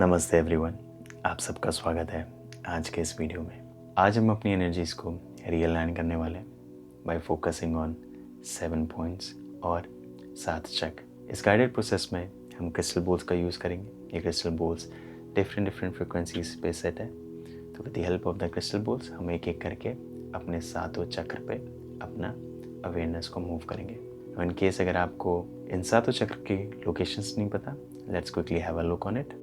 नमस्ते एवरीवन, आप सबका स्वागत है आज के इस वीडियो में। आज हम अपनी एनर्जीज को रियलाइन करने वाले हैं बाय फोकसिंग ऑन 7 पॉइंट्स और 7 चक्र। इस गाइडेड प्रोसेस में हम क्रिस्टल बोल्स का यूज़ करेंगे। ये क्रिस्टल बोल्स डिफरेंट फ्रिक्वेंसीज पे सेट है, तो with the help of the crystal bowls हम एक एक करके अपने 7 चक्र पे अपना अवेयरनेस को मूव करेंगे। इन केस अगर आपको इन 7 चक्र की लोकेशंस नहीं पता, let's quickly have a look on it.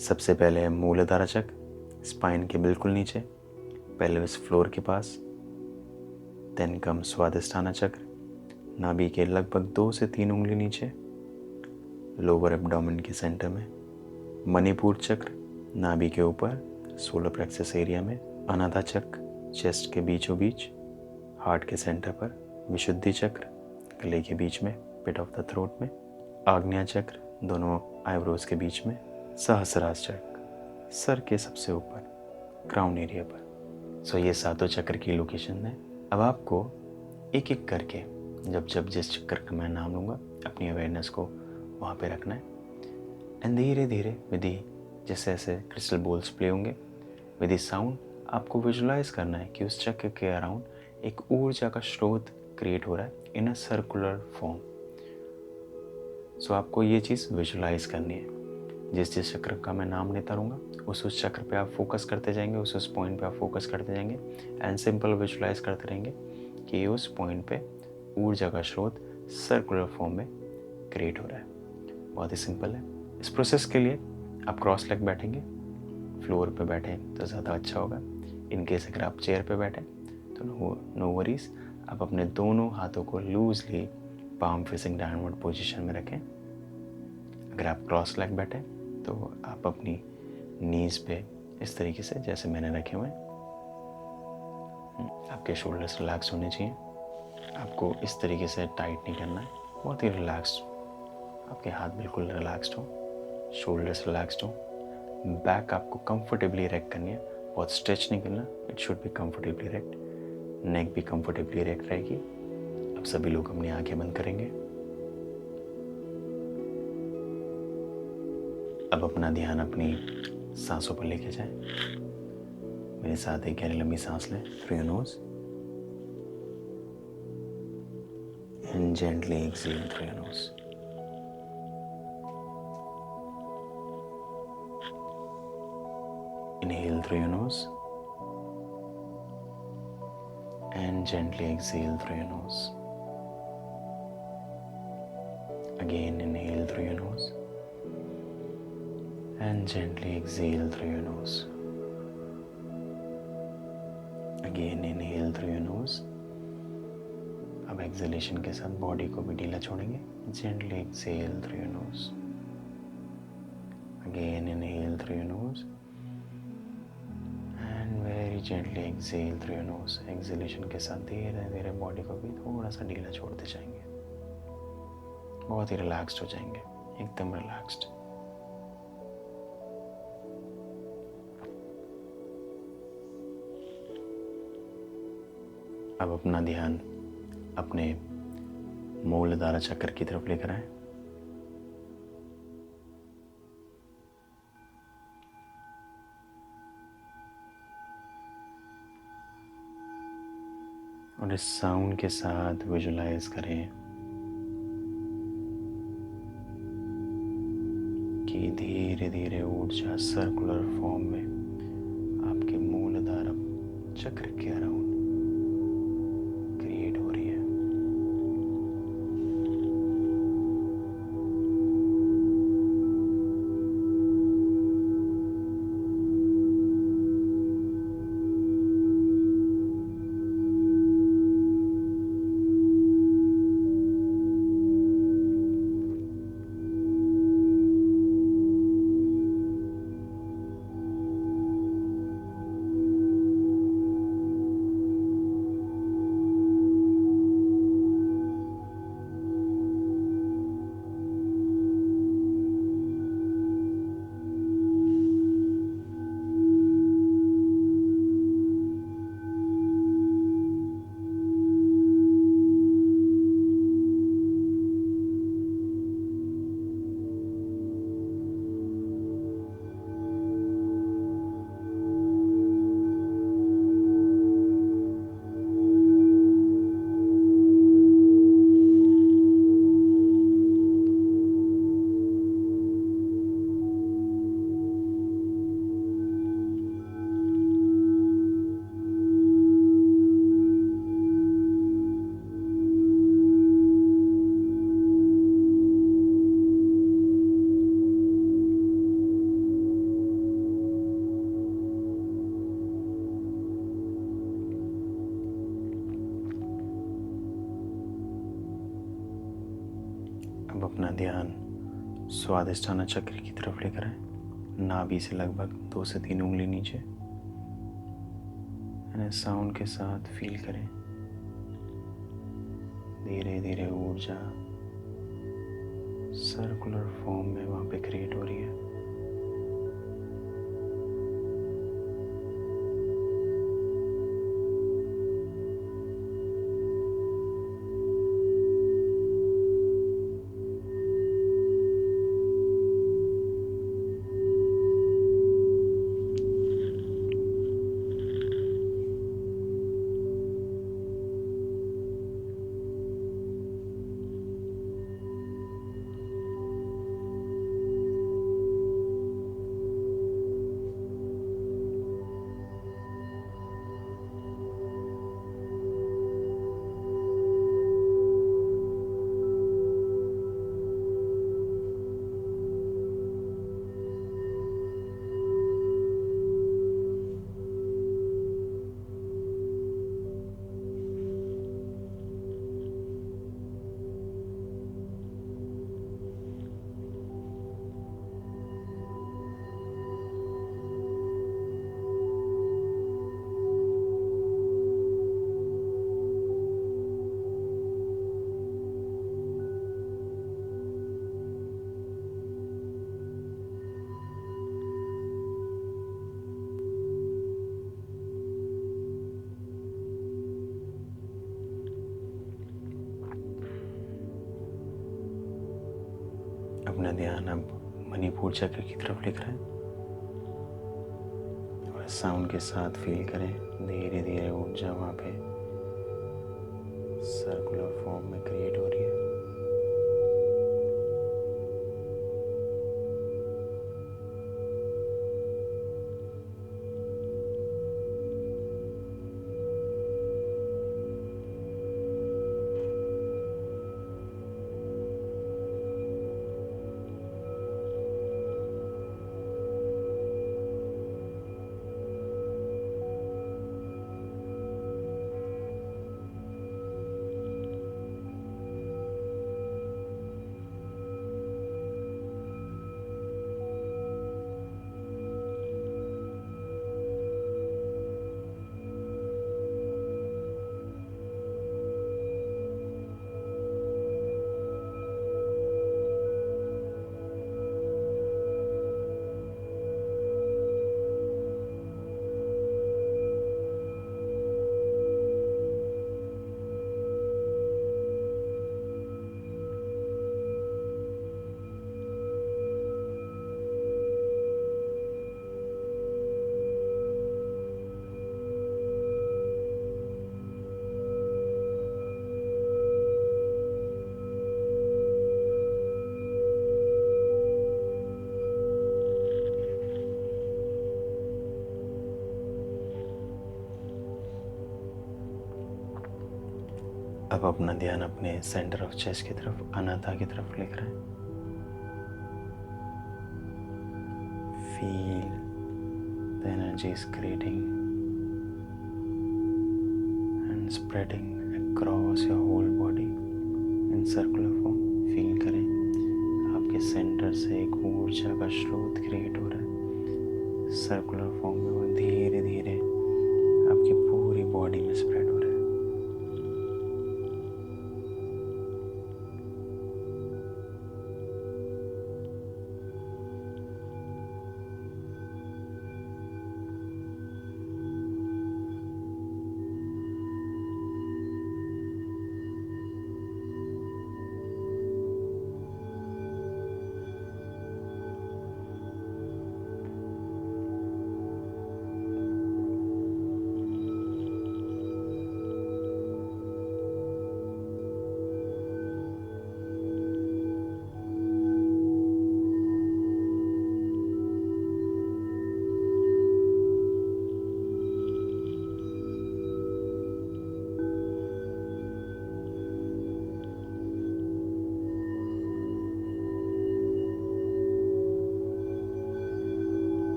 सबसे पहले मूलाधार चक्र, स्पाइन के बिल्कुल नीचे, पेल्विस फ्लोर के पास। देन कम स्वादिष्ठाना चक्र, नाभि के लगभग 2 से 3 उंगली नीचे, लोअर एब्डोमेन के सेंटर में। मणिपुर चक्र, नाभि के ऊपर, सोलर प्लेक्सस एरिया में। अनाथा चक्र, चेस्ट के बीचों बीच, हार्ट के सेंटर पर। विशुद्धि चक्र, गले के बीच में, पिट ऑफ द थ्रोट में। आग्नेय चक्र, दोनों आईब्रोज के बीच में। सहस्रार चक्र, सर के सबसे ऊपर, क्राउन एरिया पर। सो ये 7 चक्र की लोकेशन है। अब आपको एक एक करके जब जब जिस चक्र का मैं नाम लूँगा अपनी अवेयरनेस को वहाँ पे रखना है। एंड धीरे धीरे विधि जैसे जैसे क्रिस्टल बोल्स प्ले होंगे, विधि साउंड आपको विजुलाइज करना है कि उस चक्र के अराउंड एक ऊर्जा का स्रोत क्रिएट हो रहा है इन अ सर्कुलर फॉर्म। सो आपको ये चीज़ विजुलाइज करनी है। जिस जिस चक्र का मैं नाम लेता रहूँगा उस चक्र पे आप फोकस करते जाएंगे, उस पॉइंट पे आप फोकस करते जाएंगे एंड सिंपल विजुलाइज करते रहेंगे कि उस पॉइंट पे ऊर्जा का स्रोत सर्कुलर फॉर्म में क्रिएट हो रहा है। बहुत ही सिंपल है। इस प्रोसेस के लिए आप क्रॉस लेग बैठेंगे, फ्लोर पे बैठें तो ज़्यादा अच्छा होगा। इन केस अगर आप चेयर पे बैठें तो नो वरीज, आप अपने दोनों हाथों को loosely palm facing downward position में रखें। अगर आप क्रॉस लेग बैठें तो आप अपनी नीज पे इस तरीके से जैसे मैंने रखे हुए हैं, आपके शोल्डर्स रिलैक्स होने चाहिए। आपको इस तरीके से टाइट नहीं करना है, बहुत ही रिलैक्स्ड। आपके हाथ बिल्कुल रिलैक्स्ड हो, शोल्डर्स रिलैक्स्ड हो। बैक आपको कंफर्टेबली इरेक्ट करनी है, बहुत स्ट्रेच नहीं करना। It should be comfortably erect. Neck भी कंफर्टेबली इरेक्ट रहेगी। अब सभी लोग अपनी आंखें बंद करेंगे। अब अपना ध्यान अपनी सांसों पर लेके जाएं। मेरे साथ एक गहरी लंबी सांस लें through your nose and gently exhale through your nose. Inhale through your nose and gently exhale through your nose. Again, inhale through your nose and gently exhale through your nose. Again, inhale through your nose. अब exhalation के साथ body को भी ढीला छोड़ेंगे। Gently exhale through your nose. Again, inhale through your nose and very gently exhale through your nose. Exhalation के साथ धीरे धीरे बॉडी को भी थोड़ा सा ढीला छोड़ते जाएंगे। बहुत ही रिलैक्स्ड हो जाएंगे, एकदम रिलैक्स्ड। अब अपना ध्यान अपने मूलाधार चक्र की तरफ लेकर आए। और इस साउंड के साथ विजुलाइज करें कि धीरे धीरे ऊर्जा सर्कुलर फॉर्म में आपके मूलाधार चक्र के अराउंड क्रिएट हो रही है। अपना ध्यान स्वादिष्ठाना चक्र की तरफ लेकर आए। नाभि से लगभग 2 से 3 उंगली नीचे। साउंड के साथ फील करें, धीरे धीरे ऊर्जा सर्कुलर फॉर्म में वहाँ पे क्रिएट हो रही है। अपना ध्यान अब मणिपुर चक्र की तरफ लेकर आए और साउंड के साथ फील करें, धीरे धीरे ऊर्जा वहाँ पे सर्कुलर फॉर्म में क्रिएट हो रही है। अब अपना ध्यान अपने सेंटर ऑफ चेस्ट की तरफ, अनाथा की तरफ लेकर आए। Feel the energy is creating and spreading across your whole body in circular form. Feel करें आपके सेंटर से एक ऊर्जा का स्रोत क्रिएट हो रहा है सर्कुलर फॉर्म में, वो धीरे धीरे आपकी पूरी बॉडी में स्प्रेड हो रहा है।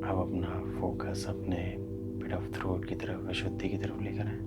अब अपना फोकस अपने पिट ऑफ थ्रोट की तरफ, विशुद्धि की तरफ लेकर आए।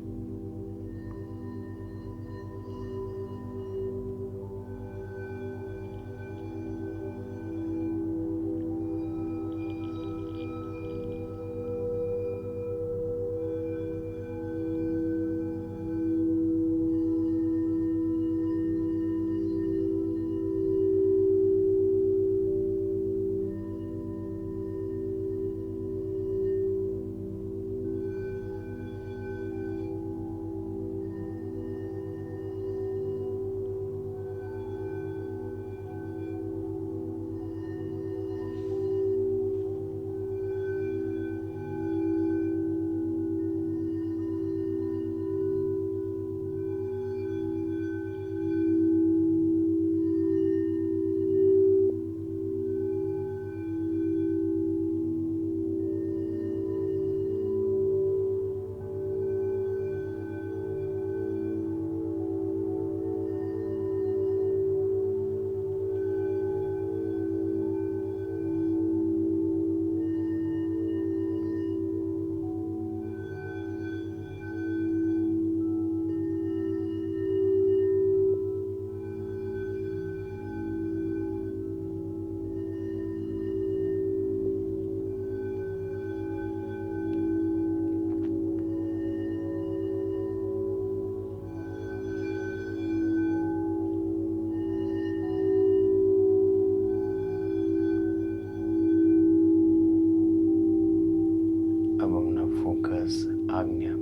अब अपना फोकस आज्ञा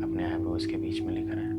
अपने आईब्रोज के बीच में लेकर आए।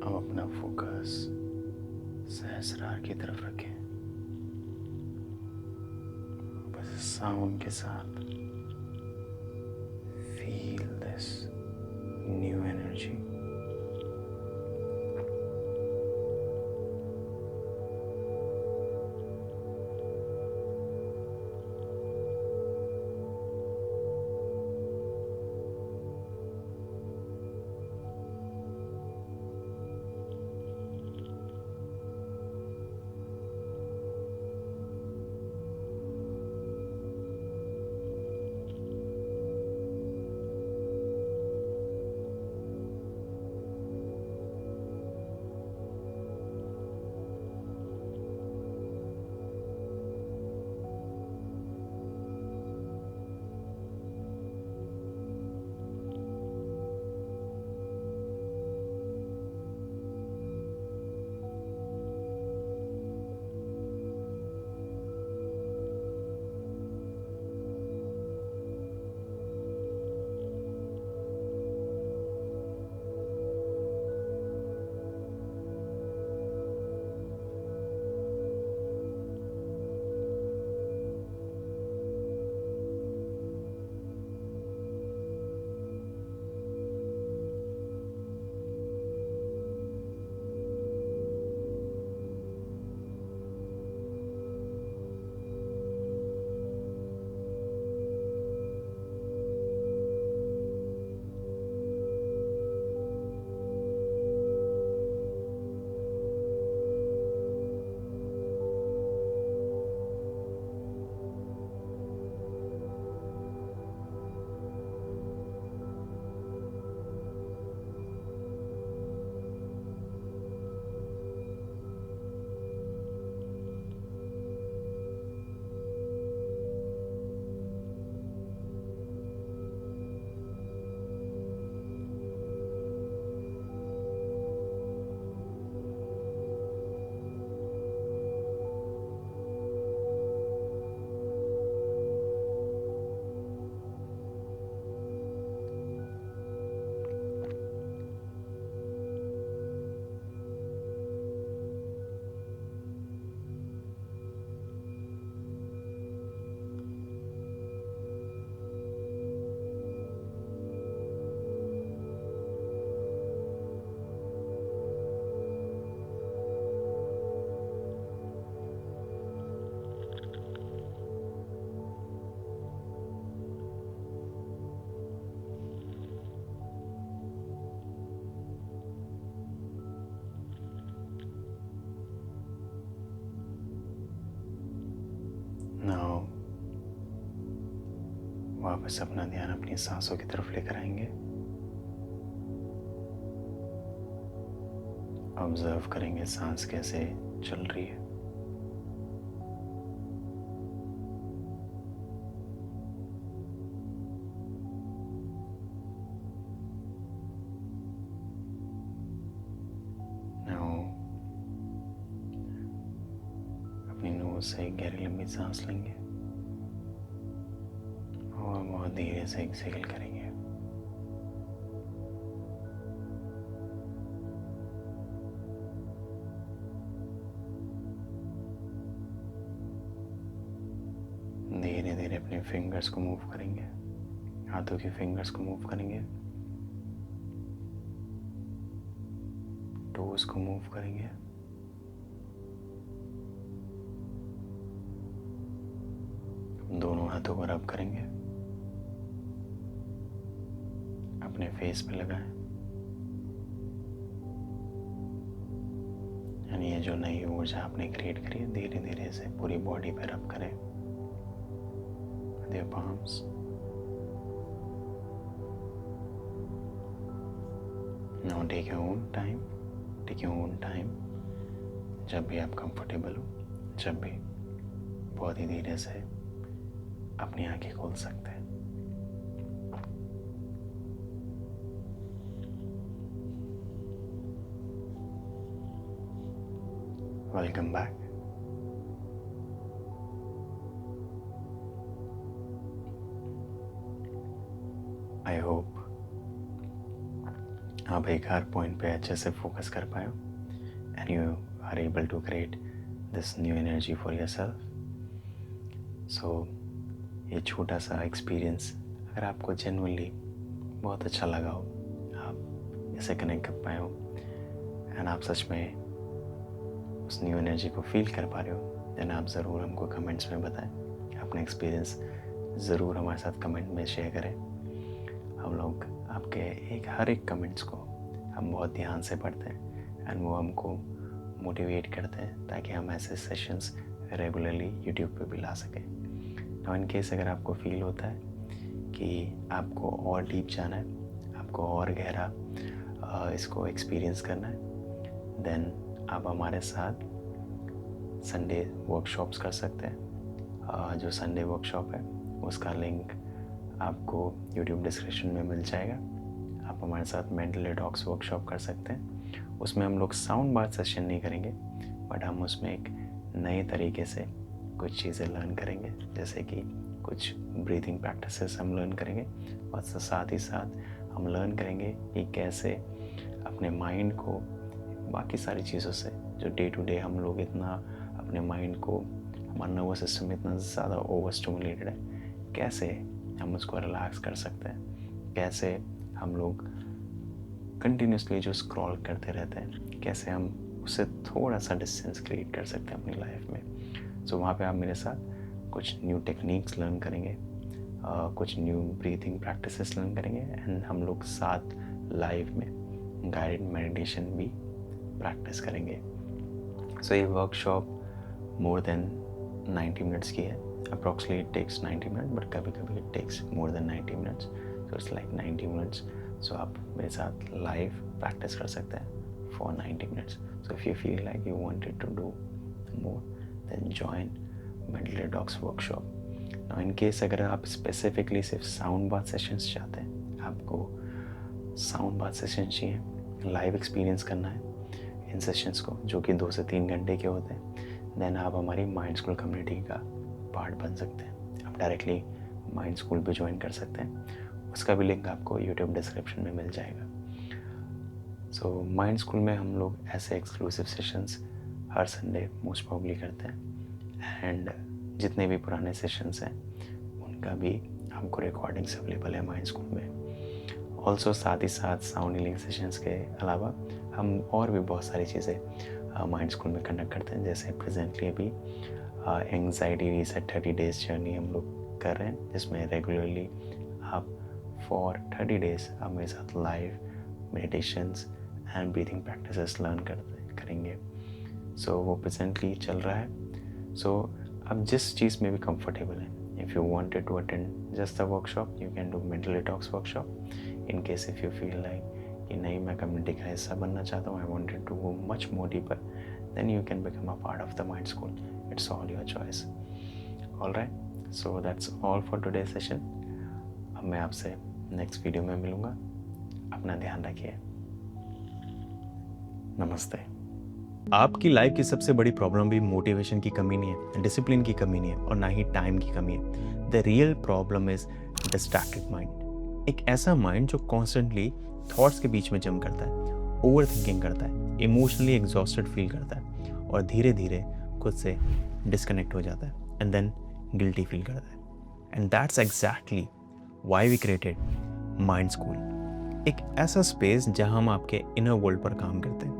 अब अपना फोकस सहस्रार की तरफ रखें। बस साउंड के साथ फील दिस न्यू एनर्जी। वापस अपना ध्यान अपनी सांसों की तरफ लेकर आएंगे। ऑब्जर्व करेंगे सांस कैसे चल रही है। नाउ अपनी नोज से गहरी लंबी सांस लेंगे और बहुत धीरे से एक्सहेल करेंगे। धीरे धीरे अपने फिंगर्स को मूव करेंगे, हाथों की फिंगर्स को मूव करेंगे, टोज को मूव करेंगे, दोनों हाथों को रब करेंगे, अपने फेस पे लगाएं। यानी ये जो नई ऊर्जा आपने क्रिएट करी है धीरे धीरे से पूरी बॉडी पे रब करें with your palms. Now take your own time. Take your own time. जब भी आप कंफर्टेबल हो, जब भी बहुत ही धीरे से अपनी आंखें खोल सकते हैं। Welcome back. आई होप आप एक हर पॉइंट पे अच्छे से फोकस कर पाए हो and you are able to create this new energy for yourself. So ये छोटा सा एक्सपीरियंस अगर आपको जेन्युइनली बहुत अच्छा लगा हो, आप इसे कनेक्ट कर पाए हो एंड आप सच में उस न्यू एनर्जी को फील कर पा रहे हो, देन आप ज़रूर हमको कमेंट्स में बताएं। अपना एक्सपीरियंस ज़रूर हमारे साथ कमेंट में शेयर करें। हम लोग आपके हर एक कमेंट्स को हम बहुत ध्यान से पढ़ते हैं एंड वो हमको मोटिवेट करते हैं ताकि हम ऐसे सेशंस रेगुलरली यूट्यूब पे भी ला सकें। नाउ इन केस अगर आपको फील होता है कि आपको और डीप जाना है, आपको और गहरा इसको एक्सपीरियंस करना है, देन आप हमारे साथ संडे वर्कशॉप्स कर सकते हैं। जो संडे वर्कशॉप है उसका लिंक आपको YouTube डिस्क्रिप्शन में मिल जाएगा। आप हमारे साथ मेंटल डिटॉक्स वर्कशॉप कर सकते हैं। उसमें हम लोग साउंड बाथ सेशन नहीं करेंगे, बट हम उसमें एक नए तरीके से कुछ चीज़ें लर्न करेंगे, जैसे कि कुछ ब्रीथिंग प्रैक्टिसेस हम लर्न करेंगे और साथ ही साथ हम लर्न करेंगे कि कैसे अपने माइंड को बाकी सारी चीज़ों से जो डे टू डे हम लोग इतना अपने माइंड को, हमारा नर्वस सिस्टम इतना ज़्यादा ओवर स्टिमुलेटेड है, कैसे हम उसको रिलैक्स कर सकते हैं, कैसे हम लोग कंटिन्यूसली जो स्क्रॉल करते रहते हैं कैसे हम उससे थोड़ा सा डिस्टेंस क्रिएट कर सकते हैं अपनी लाइफ में। सो वहाँ पे आप मेरे साथ कुछ न्यू टेक्निक्स लर्न करेंगे, कुछ न्यू ब्रीथिंग प्रैक्टिसेस लर्न करेंगे एंड हम लोग साथ लाइव में गाइडेड मेडिटेशन भी प्रैक्टिस करेंगे। सो ये वर्कशॉप मोर देन 90 मिनट्स की है। Approximately it takes 90 minutes, but कभी कभी it takes more than 90 minutes. So it's like 90 minutes. So आप मेरे साथ live practice कर सकते हैं for 90 minutes. So if you feel like you wanted to do more, then join Mental Detox workshop. Now in case अगर आप specifically सिर्फ sound bath sessions चाहते हैं, आपको sound bath sessions चाहिए, live experience करना है इन sessions को जो कि 2 से 3 घंटे के होते हैं, then आप हमारी माइंड स्कूल कम्युनिटी का पार्ट बन सकते हैं। आप डायरेक्टली माइंड स्कूल पे ज्वाइन कर सकते हैं, उसका भी लिंक आपको यूट्यूब डिस्क्रिप्शन में मिल जाएगा। सो माइंड स्कूल में हम लोग ऐसे एक्सक्लूसिव सेशंस हर संडे मोस्ट प्रॉब्ली करते हैं एंड जितने भी पुराने सेशंस हैं उनका भी हमको रिकॉर्डिंग्स अवेलेबल है माइंड स्कूल में। ऑल्सो साथ ही साथ साउंड हीलिंग सेशंस के अलावा हम और भी बहुत सारी चीज़ें माइंड स्कूल में कंडक्ट करते हैं, जैसे प्रेजेंटली अभी एंग्जाइटी रीसेट 30 डेज जर्नी हम लोग कर रहे हैं, जिसमें रेगुलरली आप फॉर 30 डेज आप मेरे साथ live meditations and breathing practices learn करेंगे। सो वो प्रेजेंटली चल रहा है। सो आप जिस चीज़ में भी कंफर्टेबल हैं If you wanted to attend just the workshop, you can do mental detox workshop. In case if you feel like कि नहीं मैं कम्युनिटी का हिस्सा बनना चाहता हूँ, I wanted to go much more deeper, then you can become a part of the Mind School. It's all your choice. All right, so that's all for today's session. अब मैं आपसे नेक्स्ट वीडियो में मिलूँगा. अपना ध्यान रखिए. नमस्ते. आपकी लाइफ की सबसे बड़ी प्रॉब्लम भी मोटिवेशन की कमी नहीं है, डिसिप्लिन की कमी नहीं है और ना ही टाइम की कमी है. The real problem is distracted mind. एक ऐसा माइंड जो कॉन्स्टेंटली थॉट्स के बीच में जम करता है, ओवर थिंकिंग करता है, इमोशनली एग्जॉस्टेड फील करता है और धीरे धीरे खुद से डिस्कनेक्ट हो जाता है एंड देन गिल्टी फील करता है. And that's exactly why we created mind school. एक ऐसा स्पेस जहां हम आपके इनर वर्ल्ड पर काम करते हैं.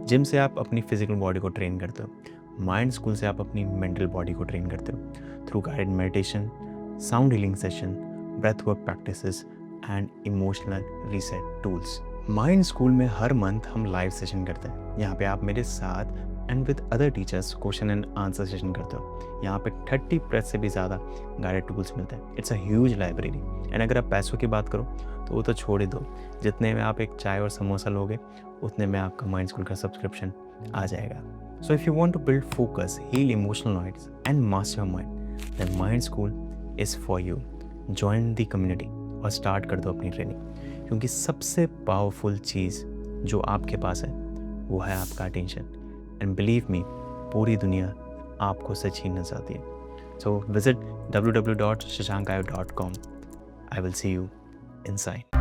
जिम से आप अपनी फिजिकल बॉडी को ट्रेन करते हो, माइंड स्कूल से आप अपनी मेंटल बॉडी को ट्रेन करते हो through guided meditation, sound healing session, breath work practices and emotional reset tools. Mind school में हर मंथ हम लाइव सेशन करते हैं. यहाँ पे आप मेरे साथ and with other teachers question and answer session करते हो. यहाँ पे 30+ से भी ज़्यादा गाइडेड टूल्स मिलते हैं. It's a huge library. And अगर आप पैसों की बात करो तो वो तो छोड़ ही दो. जितने में आप एक चाय और समोसा लोगे उतने में आपका माइंड स्कूल का सब्सक्रिप्शन आ जाएगा. So if you want to build focus, heal emotional wounds and master your mind, then mind school is for you. Join the community और स्टार्ट कर दो अपनी ट्रेनिंग. क्योंकि सबसे पावरफुल चीज़ जो आपके पास है वो है आपका अटेंशन. एंड बिलीव मी, पूरी दुनिया आपको से छीनना चाहती है. So visit www.shashankayo.com. I will see you inside.